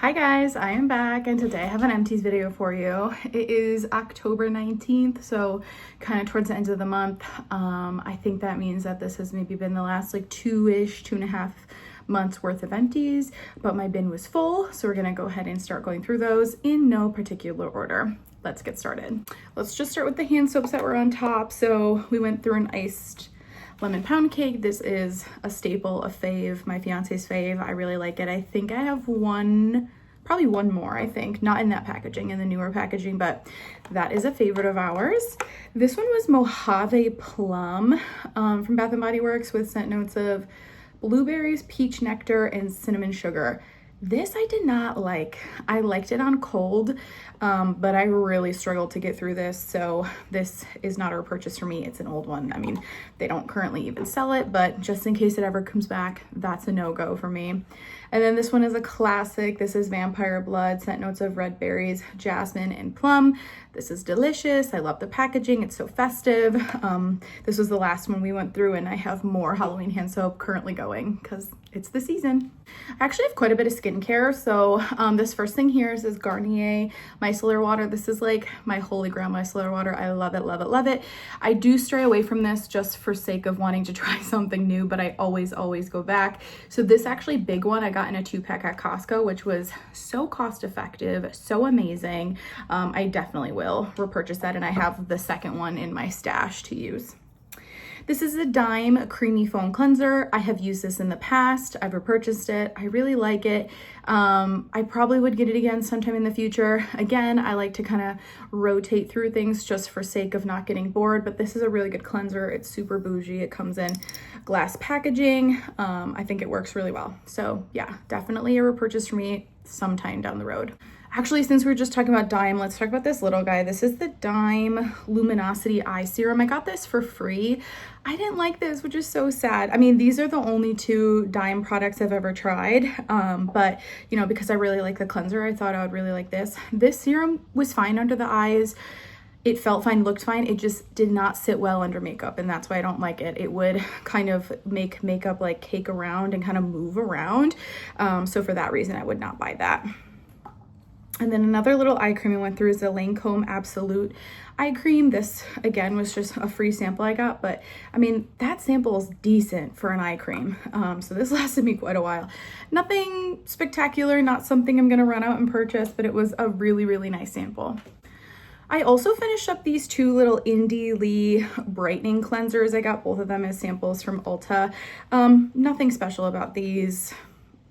Hi guys, I am back and today I have an Empties video for you. It is October 19th, so kind of towards the end of the month. I think that means that this has maybe been the last like 2.5 months worth of Empties, but my bin was full, so we're gonna go ahead and start going through those in no particular order. Let's get started. Let's just start with the hand soaps that were on top. So we went through an iced lemon pound cake. This is a staple, a fave, my fiance's fave. I really like it. I think I have probably one more, I think, not in that packaging, in the newer packaging, but that is a favorite of ours. This one was Mojave Plum from Bath & Body Works with scent notes of blueberries, peach nectar, and cinnamon sugar. This I did not like. I liked it on cold, but I really struggled to get through this. So this is not a purchase for me. It's an old one. I mean, they don't currently even sell it, but just in case it ever comes back, that's a no-go for me. And then this one is a classic. This is Vampire Blood, scent notes of red berries, jasmine, and plum. This is delicious. I love the packaging. It's so festive. This was the last one we went through, and I have more Halloween hand soap currently going because it's the season. I actually have quite a bit of skincare. So this first thing here is this Garnier micellar water. This is like my holy grail micellar water. I love it, love it, love it. I do stray away from this just for sake of wanting to try something new, but I always go back. So this actually big one I got in a 2-pack at Costco, which was so cost effective, so amazing. I definitely will repurchase that, and I have the second one in my stash to use. This is a Dime Creamy Foam Cleanser. I have used this in the past. I've repurchased it. I really like it. I probably would get it again sometime in the future. Again, I like to kind of rotate through things just for sake of not getting bored, but this is a really good cleanser. It's super bougie. It comes in glass packaging. I think it works really well. So yeah, definitely a repurchase for me sometime down the road. Actually, since we were just talking about Dime, let's talk about this little guy. This is the Dime Luminosity Eye Serum. I got this for free. I didn't like this, which is so sad. I mean, these are the only 2 Dime products I've ever tried, but you know, because I really like the cleanser, I thought I would really like this. This serum was fine under the eyes. It felt fine, looked fine. It just did not sit well under makeup, and that's why I don't like it. It would kind of make makeup like cake around and kind of move around. So for that reason, I would not buy that. And then another little eye cream I went through is the Lancome Absolute eye cream. This again was just a free sample I got, but I mean, that sample is decent for an eye cream. So this lasted me quite a while. Nothing spectacular, not something I'm gonna run out and purchase, but it was a really, really nice sample. I also finished up these 2 little Indie Lee brightening cleansers. I got both of them as samples from Ulta. Nothing special about these.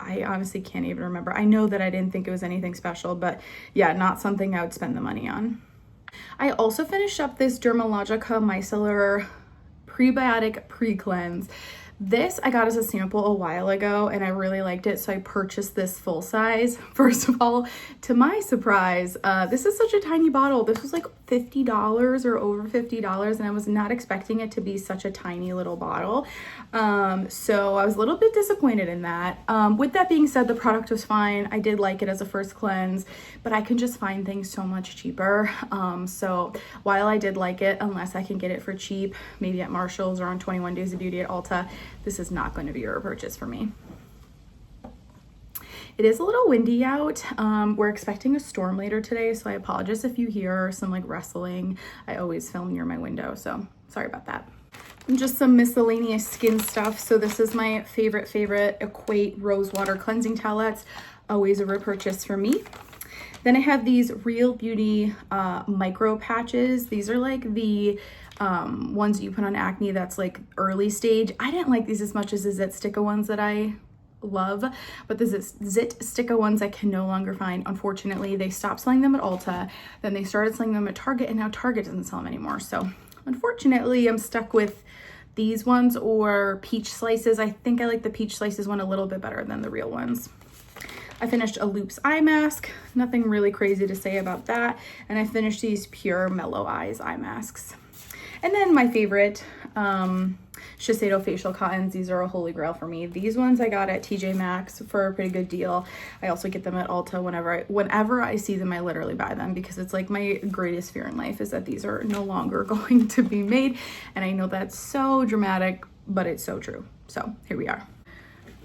I honestly can't even remember. I know that I didn't think it was anything special, but yeah, not something I would spend the money on. I also finished up this Dermalogica Micellar Prebiotic Pre-Cleanse. This I got as a sample a while ago, and I really liked it, so I purchased this full size. First of all, to my surprise, this is such a tiny bottle. This was like $50 or over $50, and I was not expecting it to be such a tiny little bottle. So I was a little bit disappointed in that. With that being said, the product was fine. I did like it as a first cleanse, but I can just find things so much cheaper. So while I did like it, unless I can get it for cheap, maybe at Marshall's or on 21 Days of Beauty at Ulta, this is not going to be a purchase for me. It is a little windy out. We're expecting a storm later today, so I apologize if you hear some like rustling. I always film near my window, so sorry about that. And just some miscellaneous skin stuff. So this is my favorite Equate Rose Water Cleansing Towelettes. Always a repurchase for me. Then I have these Real Beauty micro patches. These are like the ones you put on acne that's like early stage. I didn't like these as much as the Zit Sticka ones that I love, but the Zit Sticka ones I can no longer find. Unfortunately, they stopped selling them at Ulta, then they started selling them at Target, and now Target doesn't sell them anymore. So unfortunately, I'm stuck with these ones or Peach Slices. I think I like the Peach Slices one a little bit better than the real ones. I finished a Loops eye mask. Nothing really crazy to say about that. And I finished these Pure Mellow Eyes eye masks. And then my favorite, Shiseido facial cottons. These are a holy grail for me. These ones I got at TJ Maxx for a pretty good deal. I also get them at Ulta whenever I see them. I literally buy them because it's like my greatest fear in life is that these are no longer going to be made. And I know that's so dramatic, but it's so true. So here we are.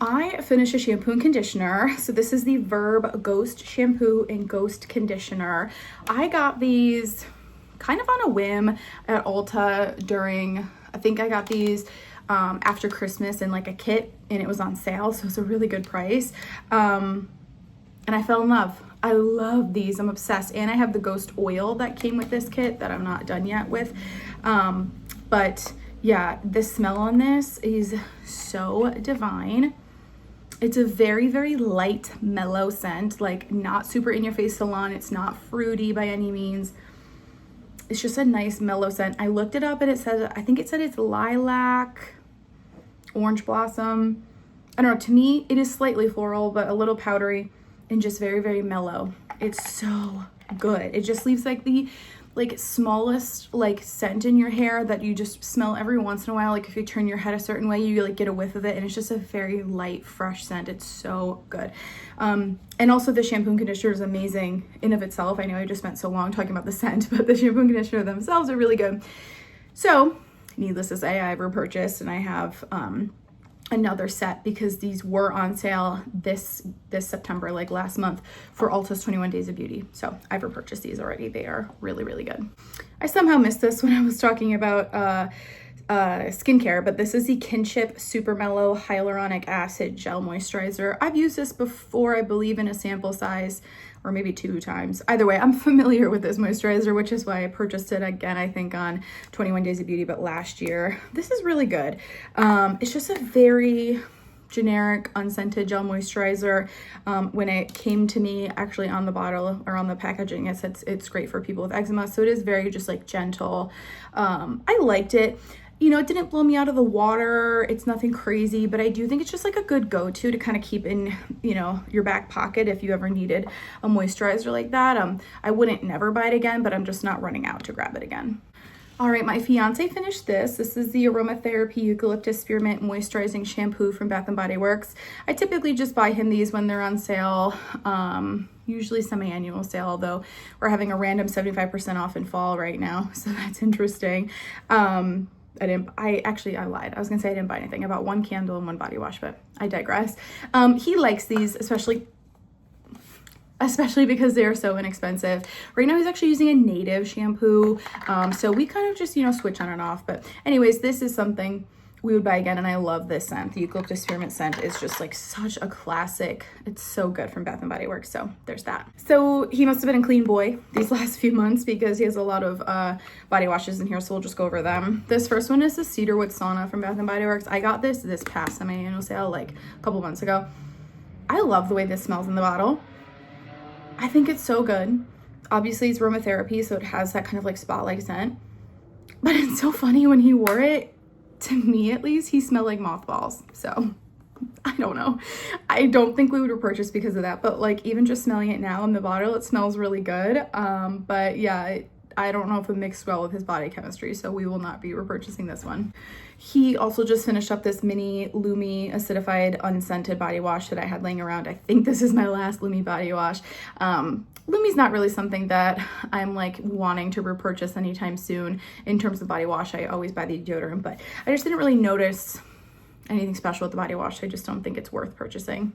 I finished a shampoo and conditioner. So this is the Verb Ghost Shampoo and Ghost Conditioner. I got these kind of on a whim at Ulta during, I think I got these after Christmas in like a kit, and it was on sale, so it's a really good price. And I fell in love. I love these. I'm obsessed. And I have the Ghost Oil that came with this kit that I'm not done yet with. But yeah, the smell on this is so divine. It's a very, very light, mellow scent, like not super in your face salon. It's not fruity by any means. It's just a nice mellow scent. I looked it up and it says, I think it said it's lilac, orange blossom. I don't know, to me, it is slightly floral, but a little powdery and just very, very mellow. It's so good. It just leaves like the smallest scent in your hair that you just smell every once in a while. Like if you turn your head a certain way, you like get a whiff of it, and it's just a very light, fresh scent. It's so good. And also the shampoo and conditioner is amazing in of itself. I know I just spent so long talking about the scent, but the shampoo and conditioner themselves are really good. So needless to say, I've repurchased, and I have another set because these were on sale this September, like last month, for Ulta's 21 Days of Beauty. So I've repurchased these already. They are really, really good. I somehow missed this when I was talking about skincare, but this is the Kinship Super Mellow Hyaluronic Acid Gel Moisturizer. I've used this before, I believe, in a sample size, or maybe 2 times. Either way, I'm familiar with this moisturizer, which is why I purchased it again, I think on 21 Days of Beauty, but last year. This is really good. It's just a very generic, unscented gel moisturizer. When it came to me, actually on the bottle or on the packaging, it said it's great for people with eczema. So it is very just like gentle. I liked it. You know, it didn't blow me out of the water. It's nothing crazy, but I do think it's just like a good go-to to kind of keep in, you know, your back pocket if you ever needed a moisturizer like that. I wouldn't never buy it again, but I'm just not running out to grab it again. All right, my fiance finished this. This is the Aromatherapy Eucalyptus Spearmint Moisturizing Shampoo from Bath & Body Works. I typically just buy him these when they're on sale, usually semi-annual sale, although we're having a random 75% off in fall right now, so that's interesting. I lied. I was gonna say I didn't buy anything. I bought 1 candle and 1 body wash, but I digress. He likes these, especially because they're so inexpensive. Right now he's actually using a native shampoo. So we kind of just, you know, switch on and off. But anyways, this is something we would buy again, and I love this scent. The Eucalyptus Spearmint scent is just like such a classic. It's so good from Bath & Body Works, so there's that. So he must have been a clean boy these last few months because he has a lot of body washes in here, so we'll just go over them. This first one is the Cedarwood Sauna from Bath & Body Works. I got this past semi-annual sale like a couple months ago. I love the way this smells in the bottle. I think it's so good. Obviously it's aromatherapy, so it has that kind of like spa-like scent, but it's so funny when he wore it, to me at least, he smelled like mothballs. So I don't know. I don't think we would repurchase because of that, but like even just smelling it now in the bottle, it smells really good. But yeah, I don't know if it mixed well with his body chemistry, so we will not be repurchasing this one. He also just finished up this mini Lumi acidified unscented body wash that I had laying around. I think this is my last Lumi body wash. Lumi's not really something that I'm like wanting to repurchase anytime soon in terms of body wash. I always buy the deodorant, but I just didn't really notice anything special with the body wash. I just don't think it's worth purchasing.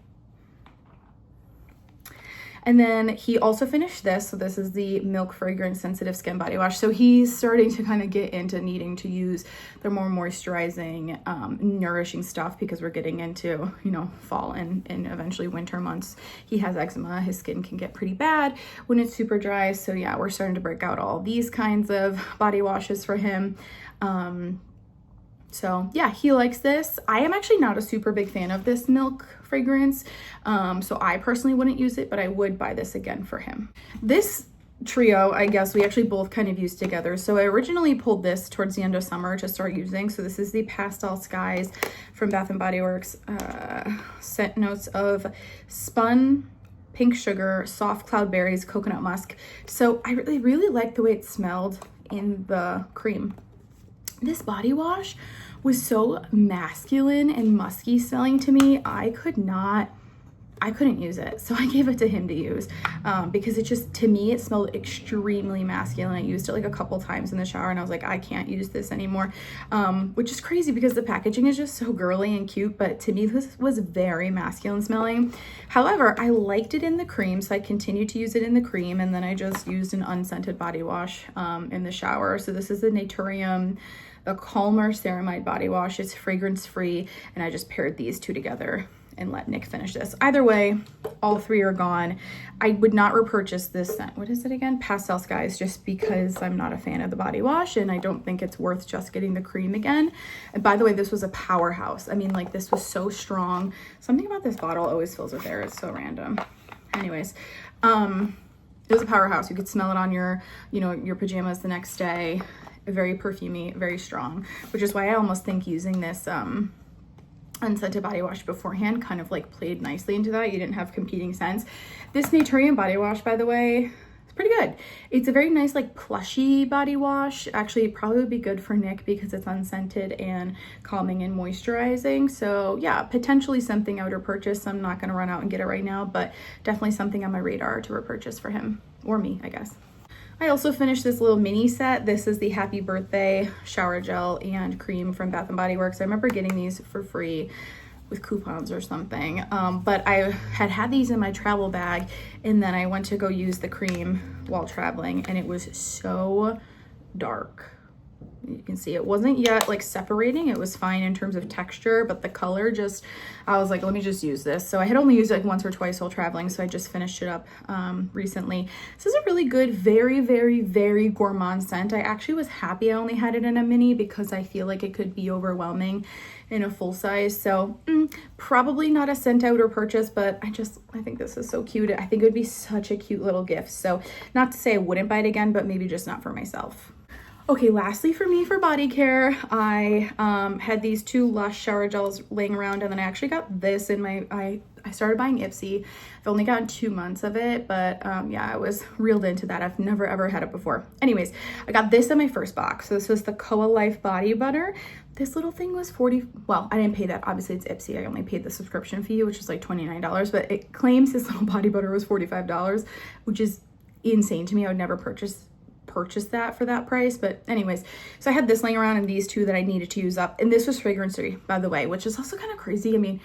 And then he also finished this. So this is the Milk Fragrance Sensitive Skin Body Wash. So he's starting to kind of get into needing to use the more moisturizing, nourishing stuff because we're getting into, you know, fall and eventually winter months. He has eczema. His skin can get pretty bad when it's super dry. So yeah, we're starting to break out all these kinds of body washes for him. So yeah, he likes this. I am actually not a super big fan of this milk fragrance. So I personally wouldn't use it, but I would buy this again for him. This trio, I guess we actually both kind of used together. So I originally pulled this towards the end of summer to start using. So this is the Pastel Skies from Bath & Body Works. Scent notes of spun, pink sugar, soft cloudberries, coconut musk. So I really like the way it smelled in the cream. This body wash was so masculine and musky smelling to me. I could not I couldn't use it. So I gave it to him to use because it just, to me, it smelled extremely masculine. I used it like a couple times in the shower and I was like, I can't use this anymore, which is crazy because the packaging is just so girly and cute. But to me, this was very masculine smelling. However, I liked it in the cream, so I continued to use it in the cream. And then I just used an unscented body wash in the shower. So this is the Naturium, the Calmer Ceramide body wash. It's fragrance free. And I just paired these two together and let Nick finish this. Either way, all three are gone. I would not repurchase this scent. What is it again? Pastel Skies, just because I'm not a fan of the body wash and I don't think it's worth just getting the cream again. And by the way, this was a powerhouse. I mean, like, this was so strong. Something about this bottle always fills with air. It's so random. Anyways, it was a powerhouse. You could smell it on your, you know, your pajamas the next day. Very perfumey, very strong, which is why I almost think using this unscented body wash beforehand kind of like played nicely into that. You didn't have competing scents. This Naturium body wash, by the way, is pretty good. It's a very nice like plushy body wash. Actually, it probably would be good for Nick because it's unscented and calming and moisturizing. So yeah, potentially something I would repurchase. I'm not going to run out and get it right now, but definitely something on my radar to repurchase for him, or me, I guess. I also finished this little mini set. This is the Happy Birthday shower gel and cream from Bath & Body Works. I remember getting these for free with coupons or something. But I had these in my travel bag, and then I went to go use the cream while traveling, and it was so dark. You can see it wasn't yet like separating. It was fine in terms of texture, but the color just, I was like, let me just use this. So I had only used it like once or twice while traveling, so I just finished it up recently. This is a really good, very, very, very gourmand scent. I actually was happy I only had it in a mini because I feel like it could be overwhelming in a full size. So probably not a scent I would repurchase, but I think this is so cute. I think it would be such a cute little gift. So not to say I wouldn't buy it again, but maybe just not for myself. Okay, lastly for me for body care, I had these two Lush shower gels laying around, and then I actually got this in my, I started buying Ipsy. I've only gotten 2 months of it, but yeah, I was reeled into that. I've never ever had it before. Anyways, I got this in my first box. So this was the Koa Life Body Butter. This little thing was well, I didn't pay that. Obviously it's Ipsy. I only paid the subscription fee, which is like $29, but it claims this little body butter was $45, which is insane to me. I would never purchase that for that price. But anyways, so I had this laying around and these two that I needed to use up, and this was fragrance free, by the way, which is also kind of crazy. I mean,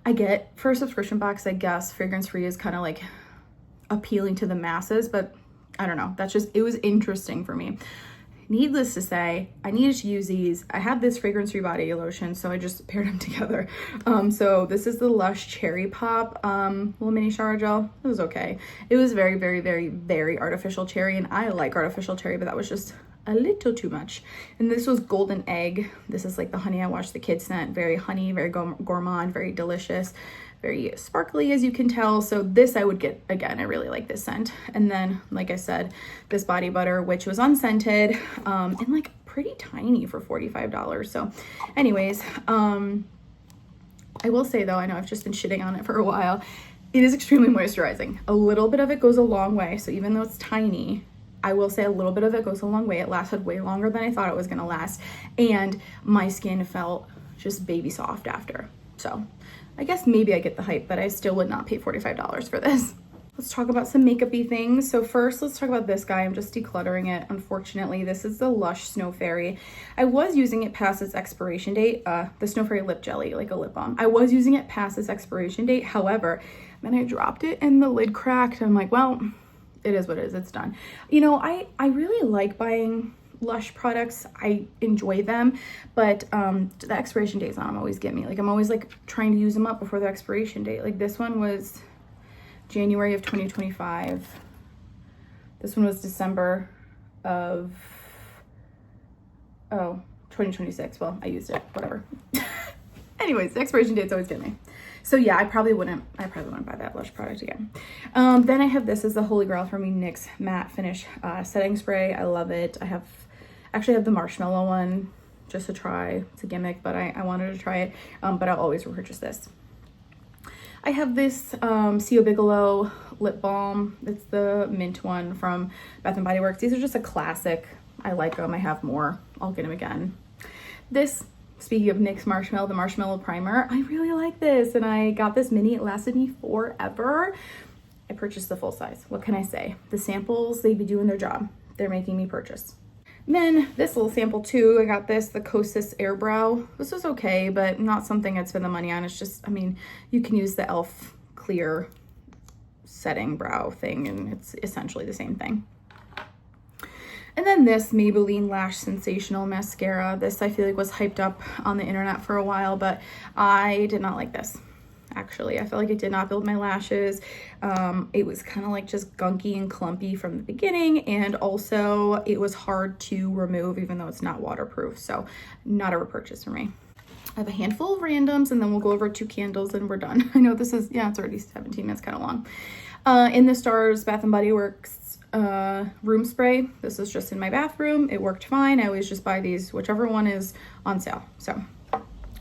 I get for a subscription box, I guess fragrance free is kind of like appealing to the masses, but I don't know, that's just, it was interesting for me. Needless to say, I needed to use these. I had this fragrance free body lotion, so I just paired them together. So this is the Lush Cherry Pop little mini shower gel. It was okay. It was very, very, very, very artificial cherry, and I like artificial cherry, but that was just a little too much. And this was Golden Egg. This is like the Honey I Watched the Kids scent. Very honey, very gourmand, very delicious, very sparkly, as you can tell. So this I would get again. I really like this scent. And then, like I said, this body butter, which was unscented and like pretty tiny for $45. So anyways, I will say though, I know I've just been shitting on it for a while, it is extremely moisturizing. A little bit of it goes a long way. So even though it's tiny, I will say a little bit of it goes a long way. It lasted way longer than I thought it was gonna last, and my skin felt just baby soft after. So I guess maybe I get the hype, but I still would not pay $45 for this. Let's talk about some makeup-y things. So first, let's talk about this guy. I'm just decluttering it, unfortunately. This is the Lush Snow Fairy. I was using it past its expiration date, the Snow Fairy Lip Jelly, like a lip balm. I was using it past its expiration date. However, then I dropped it and the lid cracked. I'm like, well, it is what it is, it's done. You know, I really like buying Lush products. I enjoy them, but the expiration dates on them always get me. Like, I'm always like trying to use them up before the expiration date. Like this one was January of 2025. This one was December of 2026. Well, I used it, whatever. Anyways, the expiration dates always get me. So yeah, I probably wouldn't buy that Lush product again. Then I have this as the holy grail for me, NYX Matte Finish Setting Spray. I love it. I actually have the marshmallow one just to try. It's a gimmick, but I wanted to try it. But I'll always repurchase this. I have this C.O. Bigelow lip balm. It's the mint one from Bath & Body Works. These are just a classic. I like them. I have more. I'll get them again. This speaking of NYX Marshmallow, the Marshmallow Primer, I really like this, and I got this mini. It lasted me forever. I purchased the full size. What can I say? The samples, they be doing their job. They're making me purchase. And then this little sample too, I got this, the Kosas Air Brow. This was okay, but not something I'd spend the money on. It's just, I mean, you can use the e.l.f. clear setting brow thing, and it's essentially the same thing. And then this Maybelline Lash Sensational Mascara. This I feel like was hyped up on the internet for a while, but I did not like this. Actually, I felt like it did not build my lashes. It was kind of like just gunky and clumpy from the beginning, and also it was hard to remove even though it's not waterproof, so not a repurchase for me. I have a handful of randoms, and then we'll go over 2 candles and we're done. I know this is, yeah, it's already 17 minutes, kind of long. In the Stars Bath & Body Works room spray. This is just in my bathroom. It worked fine. I always just buy these, whichever one is on sale. So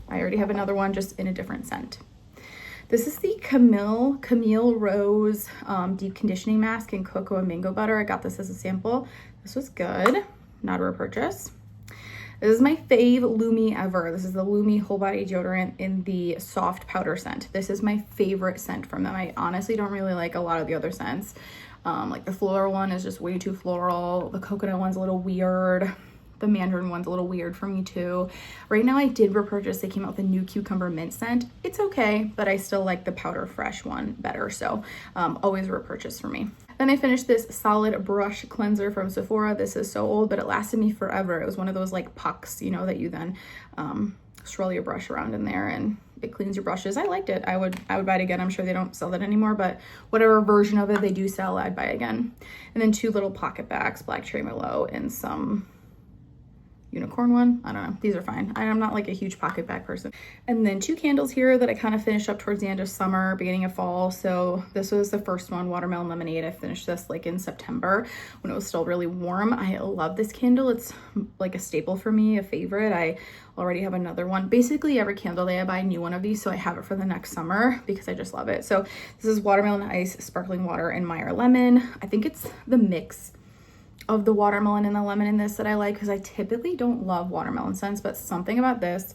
I already have another one just in a different scent. This is the Camille Rose Deep Conditioning Mask in Cocoa and Mango Butter. I got this as a sample. This was good. Not a repurchase. This is my fave Lumi ever. This is the Lumi Whole Body Deodorant in the soft powder scent. This is my favorite scent from them. I honestly don't really like a lot of the other scents. Like the floral one is just way too floral. The coconut one's a little weird. The mandarin one's a little weird for me too. Right now I did repurchase, they came out with a new cucumber mint scent. It's okay, but I still like the powder fresh one better, so always a repurchase for me. Then I finished this solid brush cleanser from Sephora. This is so old, but it lasted me forever. It was one of those like pucks, you know, that you then swirl your brush around in there and it cleans your brushes. I liked it. I would buy it again. I'm sure they don't sell that anymore, but whatever version of it they do sell, I'd buy again. And then 2 little pocket bags, Black Cherry Merlot and some unicorn one. I don't know. These are fine. I'm not like a huge pocket bag person. And then 2 candles here that I kind of finished up towards the end of summer, beginning of fall. So this was the first one, Watermelon Lemonade. I finished this like in September when it was still really warm. I love this candle. It's like a staple for me, a favorite. I already have another one. Basically every candle day I buy a new one of these, so I have it for the next summer because I just love it. So this is Watermelon Ice, Sparkling Water, and Meyer Lemon. I think it's the mix of the watermelon and the lemon in this that I like, because I typically don't love watermelon scents, but something about this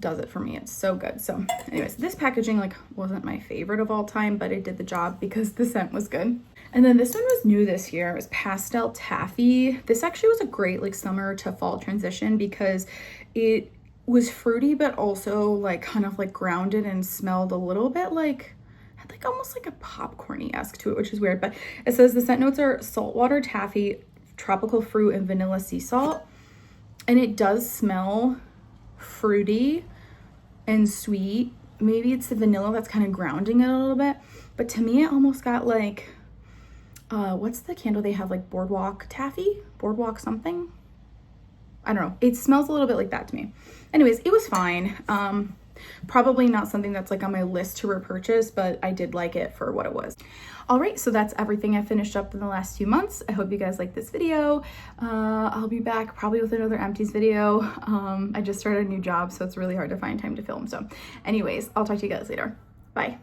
does it for me. It's so good. So anyways, this packaging like wasn't my favorite of all time, but it did the job because the scent was good. And then this one was new this year. It was Pastel Taffy. This actually was a great like summer to fall transition because it was fruity, but also like kind of like grounded and smelled a little bit like almost like a popcorny-esque to it, which is weird. But it says the scent notes are saltwater, taffy, tropical fruit, and vanilla sea salt. And it does smell fruity and sweet. Maybe it's the vanilla that's kind of grounding it a little bit. But to me, it almost got like, what's the candle they have, like Boardwalk Taffy? Boardwalk something? I don't know. It smells a little bit like that to me. Anyways, it was fine. Probably not something that's like on my list to repurchase, but I did like it for what it was. All right, so that's everything I finished up in the last few months. I hope you guys like this video. I'll be back probably with another Empties video. I just started a new job, so it's really hard to find time to film. So anyways, I'll talk to you guys later. Bye.